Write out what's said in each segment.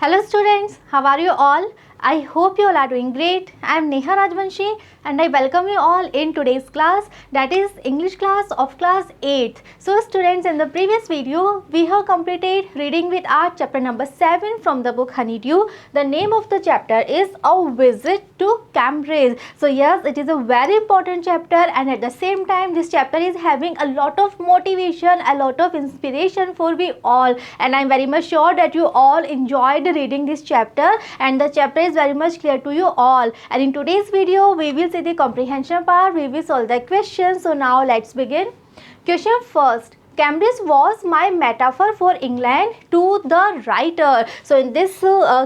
Hello students, how are you all? I hope you all are doing great. I am Neha Rajvanshi and I welcome you all in today's class, that is English class of class 8th. So students, in the previous video we have completed reading with our chapter number 7 from the book Honeydew. The name of the chapter is A Visit to Cambridge. So yes, it is a very important chapter, and at the same time this chapter is having a lot of motivation, a lot of inspiration for we all, and I am very much sure that you all enjoyed reading this chapter and the chapter is very much clear to you all. And in today's video we will see the comprehension part, we will solve the questions. So now let's begin. Question first. Cambridge was my metaphor for England to the writer. So in this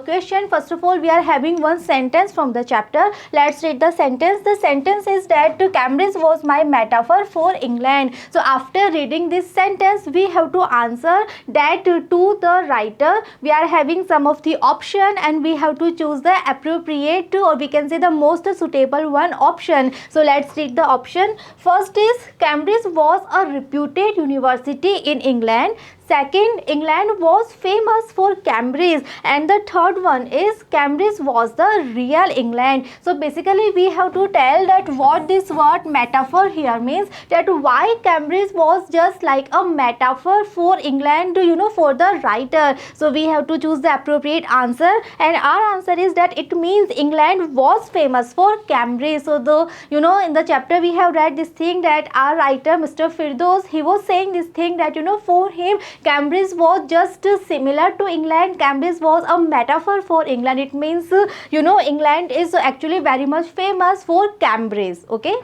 question, first of all we are having one sentence from the chapter. Let's read the sentence. The sentence is that Cambridge was my metaphor for England. So after reading this sentence we have to answer that to the writer. We are having some of the option and we have to choose the appropriate or we can say the most suitable one option. So let's read the option. First is Cambridge was a reputed university in England. Second, England was famous for Cambridge, and the third one is Cambridge was the real England. So basically we have to tell that what this word metaphor here means, that why Cambridge was just like a metaphor for England, for the writer. So we have to choose the appropriate answer, and our answer is that it means England was famous for Cambridge. So in the chapter we have read this thing that our writer Mr. Firdaus, he was saying this thing that for him Cambridge was just similar to England. Cambridge was a metaphor for England. It means England is actually very much famous for Cambridge. Okay.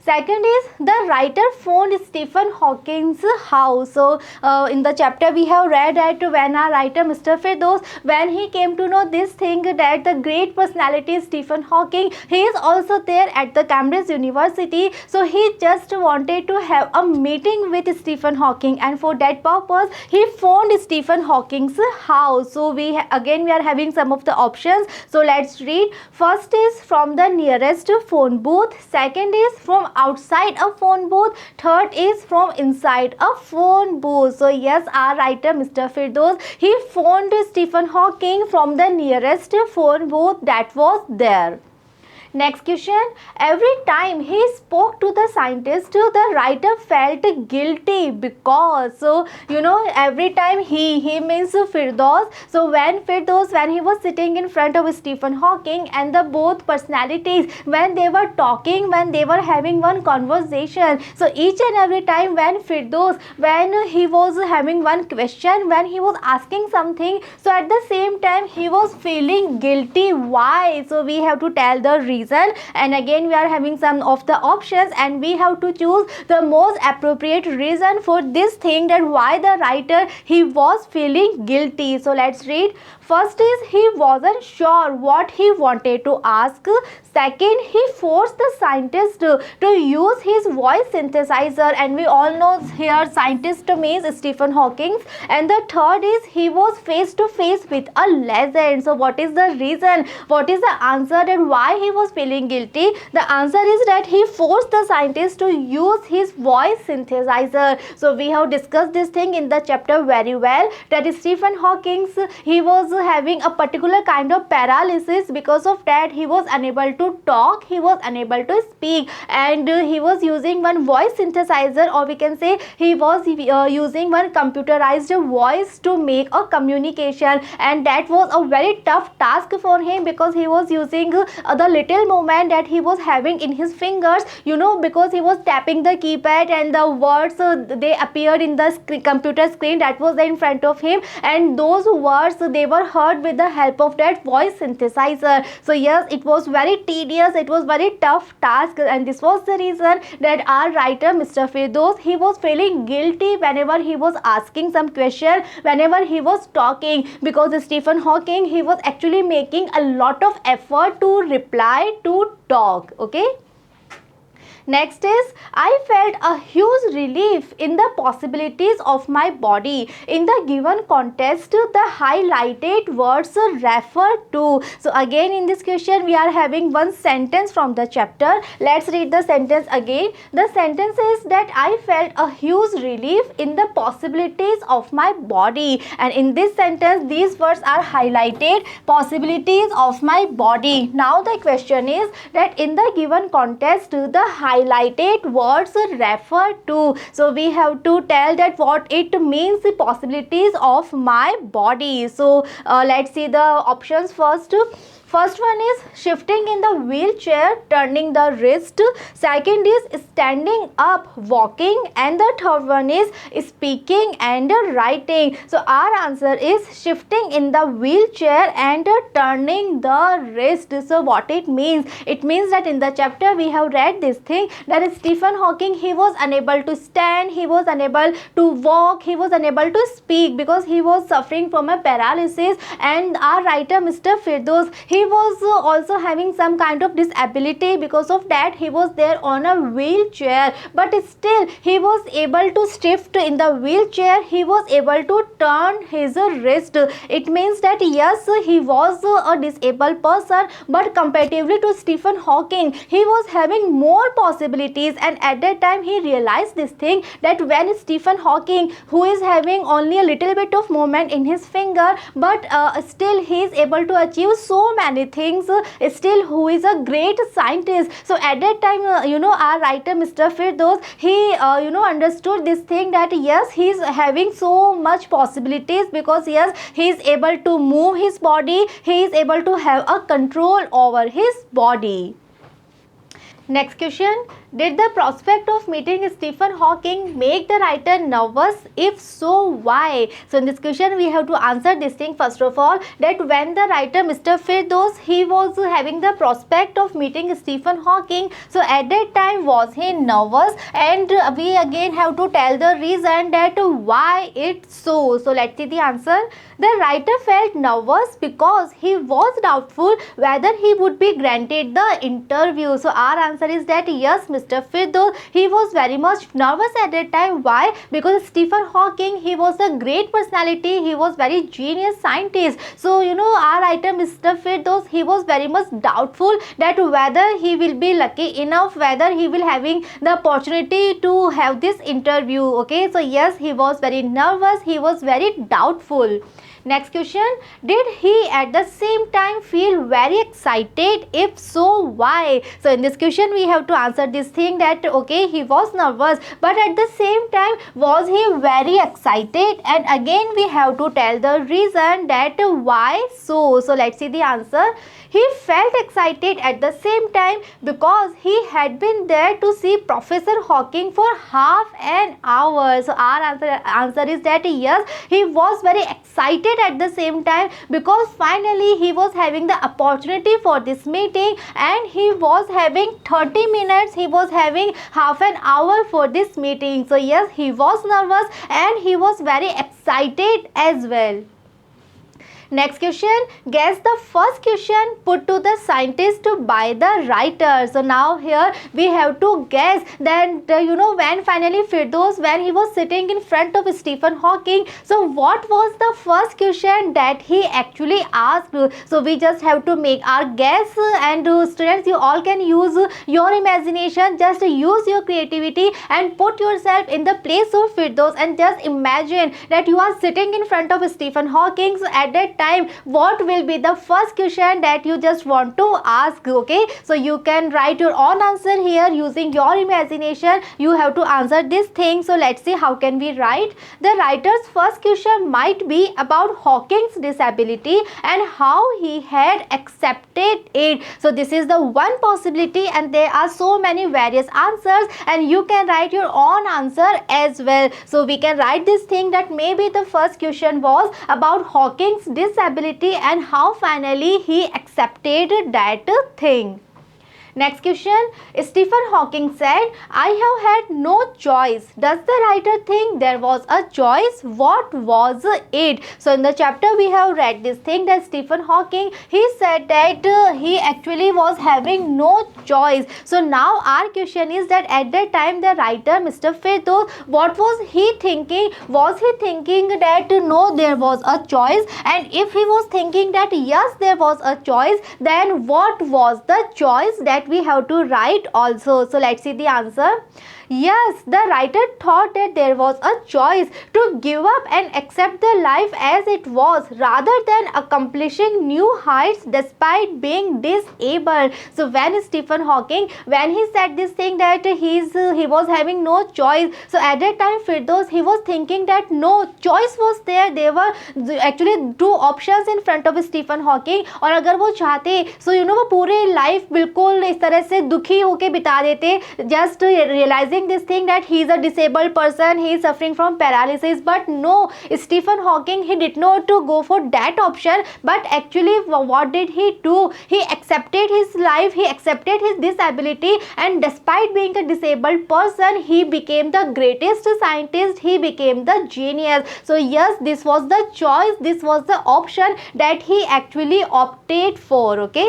Second is the writer phoned Stephen Hawking's house. So in the chapter we have read that when our writer Mr. Firdaus, when he came to know this thing that the great personality Stephen Hawking, he is also there at the Cambridge University. So he just wanted to have a meeting with Stephen Hawking, and for that purpose he phoned Stephen Hawking's house. So we are having some of the options. So let's read. First is from the nearest phone booth. Second is from outside a phone booth. Third is from inside a phone booth. So yes, our writer Mr. Firdaus, he phoned Stephen Hawking from the nearest phone booth that was there. Next question. Every time he spoke to the scientist, the writer felt guilty because, every time he means Firdaus. So when he was sitting in front of Stephen Hawking, and the both personalities, when they were talking, when they were having one conversation, so each and every time when Firdaus, when he was having one question, when he was asking something, so at the same time he was feeling guilty. Why? So we have to tell the reason, and again we are having some of the options and we have to choose the most appropriate reason for this thing, that why the writer he was feeling guilty. So let's read. First is he wasn't sure what he wanted to ask. Second, he forced the scientist to use his voice synthesizer, and we all know here scientist means Stephen Hawking. And the third is he was face to face with a legend. So what is the reason? What is the answer that why he was feeling guilty? The answer is that he forced the scientist to use his voice synthesizer. So we have discussed this thing in the chapter very well, that Stephen Hawking, he was having a particular kind of paralysis. Because of that he was unable to talk, he was unable to speak, and he was using one voice synthesizer, or we can say he was using one computerized voice to make a communication, and that was a very tough task for him because he was using the little movement that he was having in his fingers, because he was tapping the keypad and the words they appeared in the computer screen that was in front of him, and those words they were heard with the help of that voice synthesizer. So yes, it was very tedious, it was very tough task, and this was the reason that our writer Mr. Firdaus, he was feeling guilty whenever he was asking some question, whenever he was talking, because Stephen Hawking, he was actually making a lot of effort to reply, to talk. Okay. Next is, I felt a huge relief in the possibilities of my body. In the given context, the highlighted words refer to. So again in this question we are having one sentence from the chapter. Let's read the sentence again. The sentence is that I felt a huge relief in the possibilities of my body, and in this sentence these words are highlighted, possibilities of my body. Now the question is that in the given context the highlighted words refer to. So we have to tell that what it means, the possibilities of my body. So let's see the options first. First one is shifting in the wheelchair, turning the wrist. Second is standing up, walking. And the third one is speaking and writing. So our answer is shifting in the wheelchair and turning the wrist. So what it means? It means that in the chapter we have read this thing, that Stephen Hawking, he was unable to stand, he was unable to walk, he was unable to speak because he was suffering from a paralysis. And our writer Mr. Firdaus, he was also having some kind of disability. Because of that he was there on a wheelchair, but still he was able to shift in the wheelchair, he was able to turn his wrist. It means that yes, he was a disabled person, but comparatively to Stephen Hawking, he was having more possibilities. And at that time he realized this thing, that when Stephen Hawking, who is having only a little bit of movement in his finger, but still he is able to achieve so many things, still who is a great scientist. So at that time our writer Mr. Firdaus, he understood this thing, that yes, he is having so much possibilities, because yes, he is able to move his body, he is able to have a control over his body. Next question, did the prospect of meeting Stephen Hawking make the writer nervous? If so, why? So in this question we have to answer this thing first of all, that when the writer Mr. Firdaus, he was having the prospect of meeting Stephen Hawking, so at that time was he nervous? And we again have to tell the reason that why it's so. So let's see the answer. The writer felt nervous because he was doubtful whether he would be granted the interview. So our answer is that yes, Mr. Firdaus, he was very much nervous at that time. Why? Because Stephen Hawking, he was a great personality, he was very genius scientist. So our writer Mr. Firdaus, he was very much doubtful that whether he will be lucky enough, whether he will having the opportunity to have this interview. Okay, so yes, he was very nervous, he was very doubtful. Next question, did he at the same time feel very excited? If so, why? So in this question we have to answer this thing, that okay, he was nervous, but at the same time was he very excited? And again we have to tell the reason, that why so. So let's see the answer. He felt excited at the same time because he had been there to see Professor Hawking for half an hour. So our answer is that yes, he was very excited at the same time, because finally he was having the opportunity for this meeting, and he was having 30 minutes, he was having half an hour for this meeting. So yes, he was nervous and he was very excited as well. Next question, guess the first question put to the scientist by the writer. So now here we have to guess that when finally Firdaus, when he was sitting in front of Stephen Hawking, so what was the first question that he actually asked? So we just have to make our guess, and students, you all can use your imagination, just use your creativity and put yourself in the place of Firdaus, and just imagine that you are sitting in front of Stephen Hawking. So at that time, what will be the first question that you just want to ask? Okay, so you can write your own answer here using your imagination. You have to answer this thing. So let's see how can we write. The writer's first question might be about Hawking's disability and how he had accepted it. So this is the one possibility, and there are so many various answers, and you can write your own answer as well. So we can write this thing, that maybe the first question was about Hawking's disability and how finally he accepted that thing. Next question. Stephen Hawking said, I have had no choice. Does the writer think there was a choice? What was it? So in the chapter we have read this thing that Stephen Hawking, he said that he actually was having no choice. So now our question is that at that time the writer Mr. Firdaus, what was he thinking? Was he thinking that no, there was a choice? And if he was thinking that yes, there was a choice, then what was the choice that we have to write also? So let's see the answer. Yes, the writer thought that there was a choice to give up and accept the life as it was rather than accomplishing new heights despite being disabled. So when Stephen Hawking, when he said this thing that he was having no choice, so at that time Firdaus, he was thinking that no choice was there. There were actually two options in front of Stephen Hawking, और अगर वो चाहते so वो पूरे life बिल्कुल इस तरह से दुखी होके बिता देते, just realizing this thing that he is a disabled person, he is suffering from paralysis. But no, Stephen Hawking, he did not to go for that option, but actually what did he do? He accepted his life, he accepted his disability, and despite being a disabled person, he became the greatest scientist, he became the genius. So yes, this was the choice, this was the option that he actually opted for. Okay.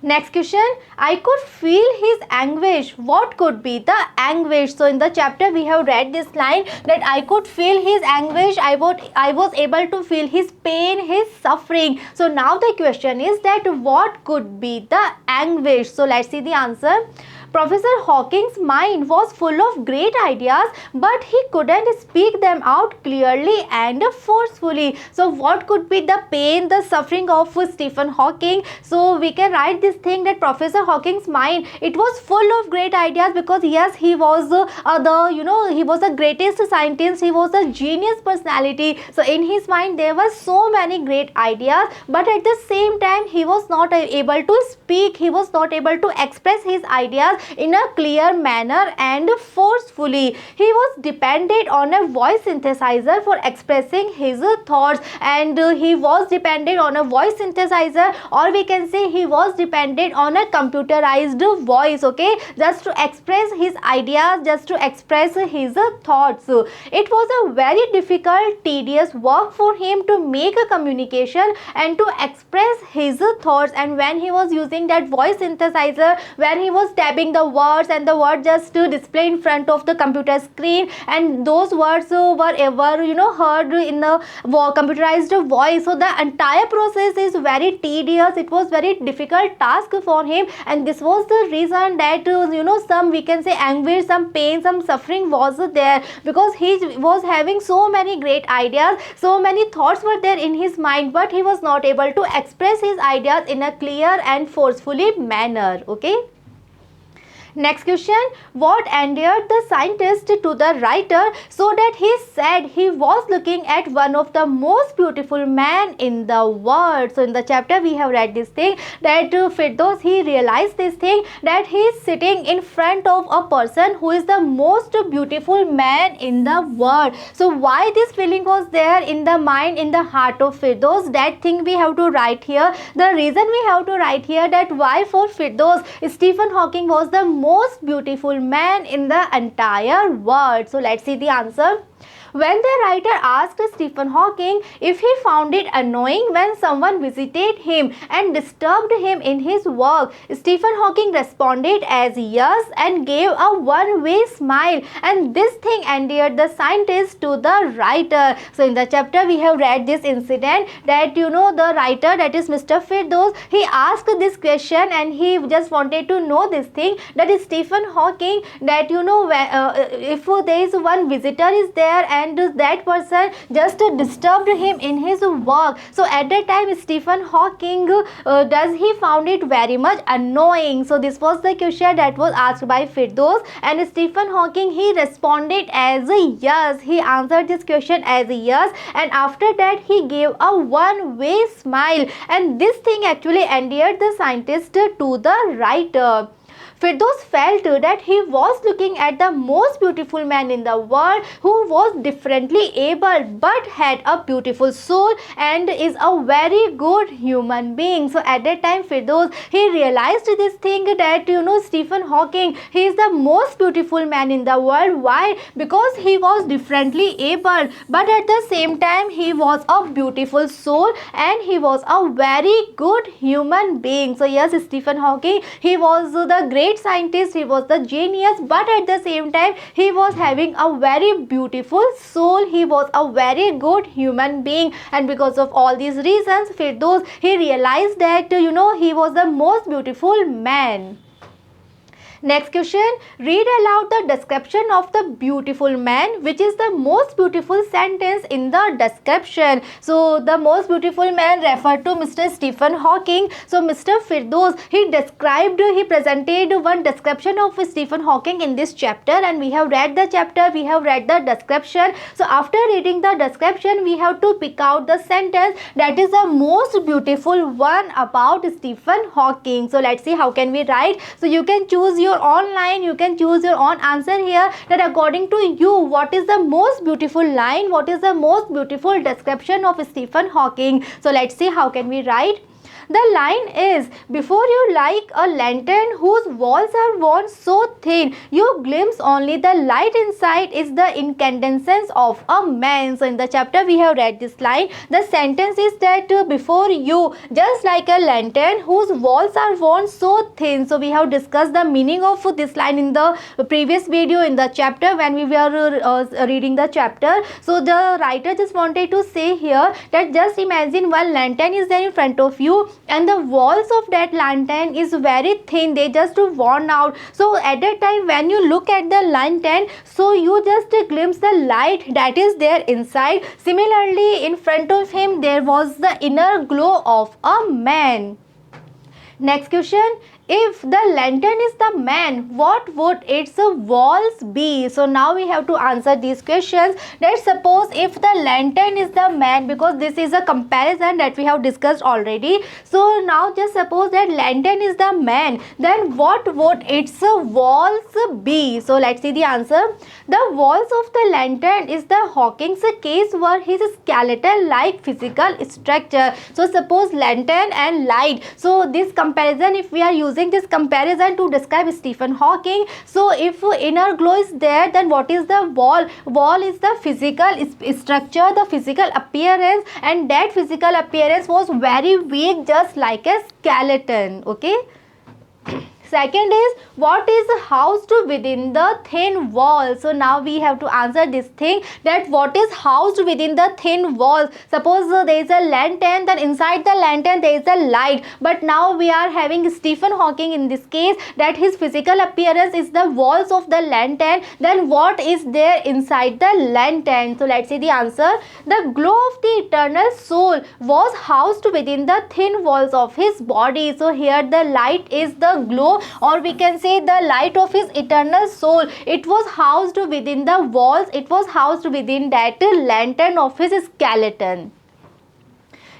Next question. I could feel his anguish. What could be the anguish? So in the chapter we have read this line that I could feel his anguish. I was able to feel his pain, his suffering. So now the question is that what could be the anguish? So let's see the answer. Professor Hawking's mind was full of great ideas, but he couldn't speak them out clearly and forcefully. So what could be the pain, the suffering of Stephen Hawking? So we can write this thing that Professor Hawking's mind, it was full of great ideas, because yes, he was he was the greatest scientist, he was a genius personality. So in his mind there were so many great ideas, but at the same time he was not able to speak, he was not able to express his ideas in a clear manner and forcefully. He was dependent on a voice synthesizer for expressing his thoughts, and he was dependent on a voice synthesizer, or we can say he was dependent on a computerized voice, okay, just to express his ideas, just to express his thoughts. It was a very difficult, tedious work for him to make a communication and to express his thoughts. And when he was using that voice synthesizer, when he was tapping the words and the word just to display in front of the computer screen, and those words were ever heard in the computerized voice, so the entire process is very tedious, it was very difficult task for him, and this was the reason that some, we can say, anguish, some pain, some suffering was there, because he was having so many great ideas, so many thoughts were there in his mind, but he was not able to express his ideas in a clear and forcefully manner. Okay. Next question. What endeared the scientist to the writer so that he said he was looking at one of the most beautiful men in the world? So in the chapter we have read this thing that Firdaus, he realized this thing that he is sitting in front of a person who is the most beautiful man in the world. So why this feeling was there in the mind, in the heart of Firdaus, that thing we have to write here. The reason we have to write here that why for Firdaus Stephen Hawking was the most beautiful man in the entire world. So let's see the answer. When the writer asked Stephen Hawking if he found it annoying when someone visited him and disturbed him in his work, Stephen Hawking responded as yes and gave a one-way smile, and this thing endeared the scientist to the writer. So in the chapter we have read this incident that the writer, that is Mr. Firdaus, he asked this question and he just wanted to know this thing that is Stephen Hawking, that if there is one visitor is there and that person just disturbed him in his work, so at that time Stephen Hawking does he found it very much annoying. So this was the question that was asked by Firdaus, and Stephen Hawking, he responded as a yes, he answered this question as a yes, and after that he gave a one-way smile, and this thing actually endeared the scientist to the writer. Firdaus felt that he was looking at the most beautiful man in the world, who was differently able but had a beautiful soul and is a very good human being. So at that time Firdaus, he realized this thing that Stephen Hawking, he is the most beautiful man in the world. Why? Because he was differently able, but at the same time he was a beautiful soul and he was a very good human being. So yes, Stephen Hawking, he was the great scientist, he was the genius, but at the same time he was having a very beautiful soul, he was a very good human being. And because of all these reasons, Firdaus, he realized that he was the most beautiful man. Next question, read aloud the description of the beautiful man, which is the most beautiful sentence in the description. So the most beautiful man referred to Mr. Stephen Hawking. So Mr. Firdaus, he presented one description of Stephen Hawking in this chapter, and we have read the chapter, we have read the description. So after reading the description, we have to pick out the sentence that is the most beautiful one about Stephen Hawking. So let's see how can we write. So you can choose your online, you can choose your own answer here, that according to you, what is the most beautiful line, what is the most beautiful description of Stephen Hawking. So let's see how can we write. The line is, before you like a lantern whose walls are worn so thin, you glimpse only the light inside is the incandescence of a man. So in the chapter we have read this line. The sentence is that before you, just like a lantern whose walls are worn so thin. So we have discussed the meaning of this line in the previous video in the chapter when we were reading the chapter. So the writer just wanted to say here that just imagine one lantern is there in front of you, and the walls of that lantern is very thin, they just worn out. So at that time when you look at the lantern, so you just glimpse the light that is there inside. Similarly, in front of him there was the inner glow of a man. Next question, if the lantern is the man, what would its walls be? So now we have to answer these questions. Let's suppose if the lantern is the man, because this is a comparison that we have discussed already. So now just suppose that lantern is the man, then what would its walls be? So let's see the answer. The walls of the lantern is the Hawking's case were his skeletal like physical structure. So suppose lantern and light. So this comparison, if we are using this comparison to describe Stephen Hawking, so if inner glow is there, then what is the wall? Wall is the physical structure, the physical appearance, and that physical appearance was very weak, just like a skeleton. Okay. Second is, what is housed within the thin wall? So now we have to answer this thing, that what is housed within the thin wall. Suppose there is a lantern, then inside the lantern there is a light, but now we are having Stephen Hawking in this case, that his physical appearance is the walls of the lantern. Then what is there inside the lantern? So let's see the answer. The glow of the eternal soul was housed within the thin walls of his body. So here the light is the glow, or we can say the light of his eternal soul. It was housed within the walls, it was housed within that lantern of his skeleton.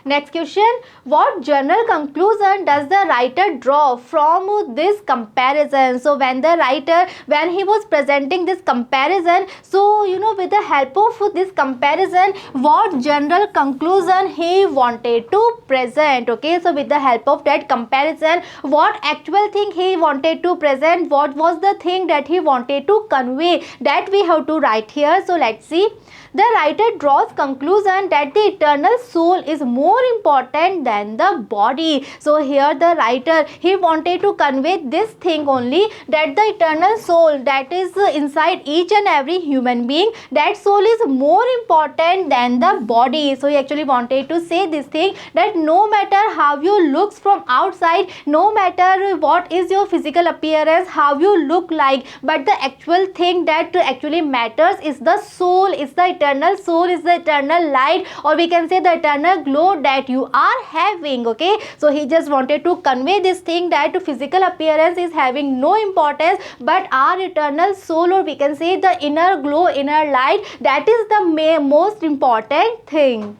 Next question, what general conclusion does the writer draw from this comparison? So when the writer, when he was presenting this comparison, so with the help of this comparison, what general conclusion he wanted to present? Okay, so with the help of that comparison, what actual thing he wanted to present, what was the thing that he wanted to convey, that we have to write here. So let's see. The writer draws conclusion that the eternal soul is more important than the body. So here the writer, he wanted to convey this thing only, that the eternal soul that is inside each and every human being, that soul is more important than the body. So he actually wanted to say this thing, that no matter how you looks from outside, no matter what is your physical appearance, how you look like, but the actual thing that actually matters is the soul, is the eternal soul, is the eternal light, or we can say the eternal glow that you are having. Okay, so he just wanted to convey this thing, that physical appearance is having no importance, but our eternal soul, or we can say the inner glow, inner light, that is the most important thing.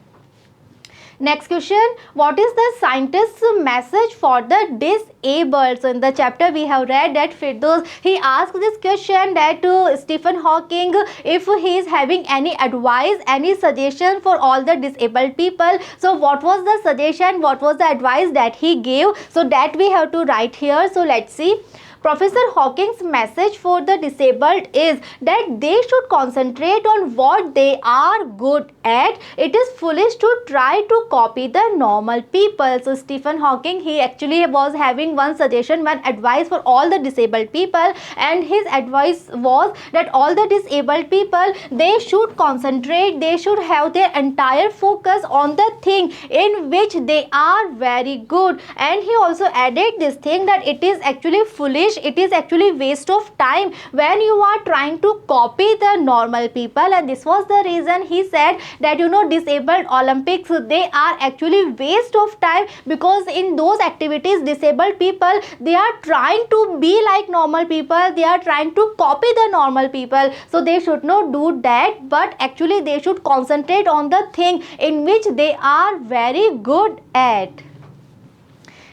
Next question, what is the scientist's message for the disabled. So in the chapter we have read that Firdaus, he asked this question that to Stephen Hawking if he is having any advice, any suggestion for all the disabled people. So what was the suggestion, what was the advice that he gave? So that we have to write here. So let's see. Professor Hawking's message for the disabled is that they should concentrate on what they are good at. It is foolish to try to copy the normal people. So Stephen Hawking, he actually was having one suggestion, one advice for all the disabled people, and his advice was that all the disabled people, they should concentrate, they should have their entire focus on the thing in which they are very good. And he also added this thing that it is actually foolish, it is actually waste of time when you are trying to copy the normal people. And this was the reason he said that disabled Olympics, they are actually waste of time, because in those activities disabled people, they are trying to be like normal people, they are trying to copy the normal people. So they should not do that, but actually they should concentrate on the thing in which they are very good at.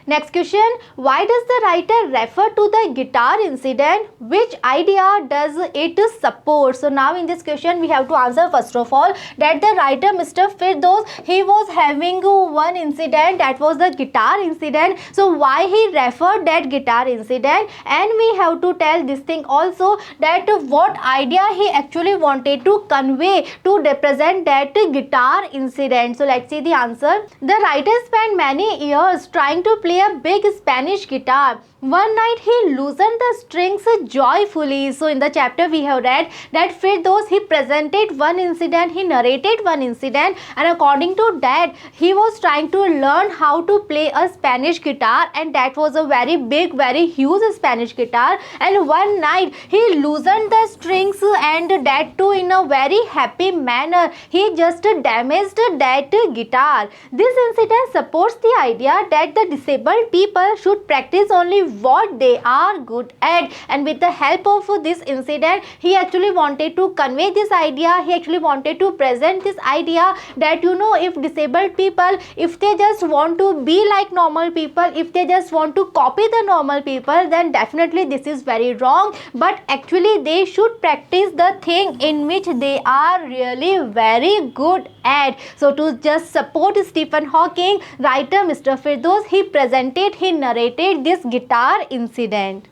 Next question, why does the writer refer to the guitar incident? Which idea does it support? So now in this question we have to answer first of all that the writer Mr. Firdaus, he was having one incident, that was the guitar incident. So why he referred that guitar incident? And we have to tell this thing also that what idea he actually wanted to convey to represent that guitar incident. So let's see the answer. The writer spent many years trying to play a big Spanish guitar. One night he loosened the strings joyfully. So in the chapter we have read that Firdaus, he presented one incident, he narrated one incident, and according to that he was trying to learn how to play a Spanish guitar, and that was a very big, very huge Spanish guitar. And one night he loosened the strings, and that too in a very happy manner. He just damaged that guitar. This incident supports the idea that the disabled people should practice only what they are good at. And with the help of this incident, he actually wanted to convey this idea, he actually wanted to present this idea that if disabled people, if they just want to be like normal people, if they just want to copy the normal people, then definitely this is very wrong. But actually they should practice the thing in which they are really very good at. So to just support Stephen Hawking, writer Mr. Firdaus, he narrated this guitar incident.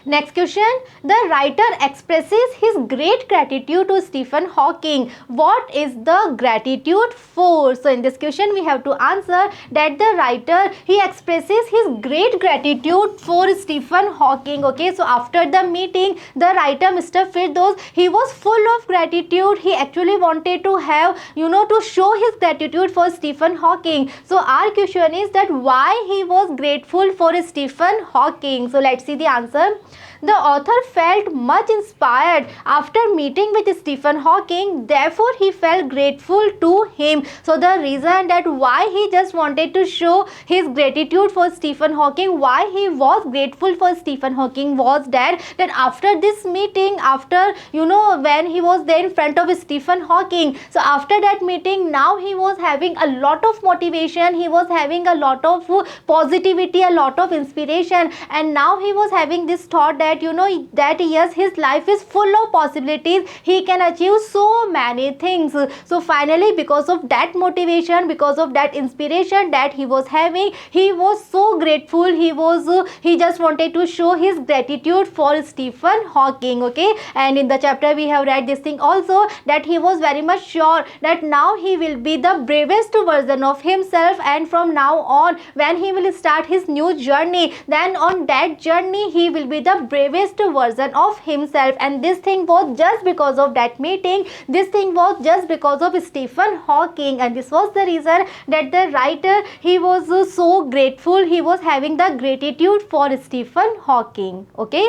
Next question, the writer expresses his great gratitude to Stephen Hawking. What is the gratitude for? So in this question we have to answer that the writer, he expresses his great gratitude for Stephen Hawking. Okay, so after the meeting, the writer Mr. Firdaus, he was full of gratitude. He actually wanted to have, to show his gratitude for Stephen Hawking. So our question is that why he was grateful for Stephen Hawking. So let's see the answer. The author felt much inspired after meeting with Stephen Hawking, therefore he felt grateful to him. So the reason that why he just wanted to show his gratitude for Stephen Hawking, why he was grateful for Stephen Hawking, was that after this meeting, after when he was there in front of Stephen Hawking, so after that meeting, now he was having a lot of motivation, he was having a lot of positivity, a lot of inspiration, and now he was having this thought that that yes, his life is full of possibilities, he can achieve so many things. So finally, because of that motivation, because of that inspiration that he was having, he was so grateful, he just wanted to show his gratitude for Stephen Hawking. Okay, and in the chapter we have read this thing also, that he was very much sure that now he will be the bravest version of himself, and from now on when he will start his new journey, then on that journey he will be the bravest version of himself. And this thing was just because of that meeting, this thing was just because of Stephen Hawking, and this was the reason that the writer, he was so grateful, he was having the gratitude for Stephen Hawking. Okay,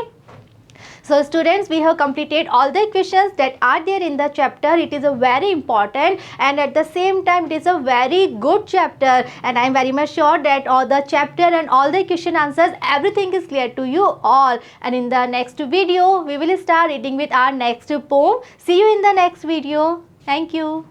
so students, we have completed all the questions that are there in the chapter. It is a very important and at the same time it is a very good chapter, and I am very much sure that all the chapter and all the question answers, everything is clear to you all. And in the next video we will start reading with our next poem. See you in the next video. Thank you.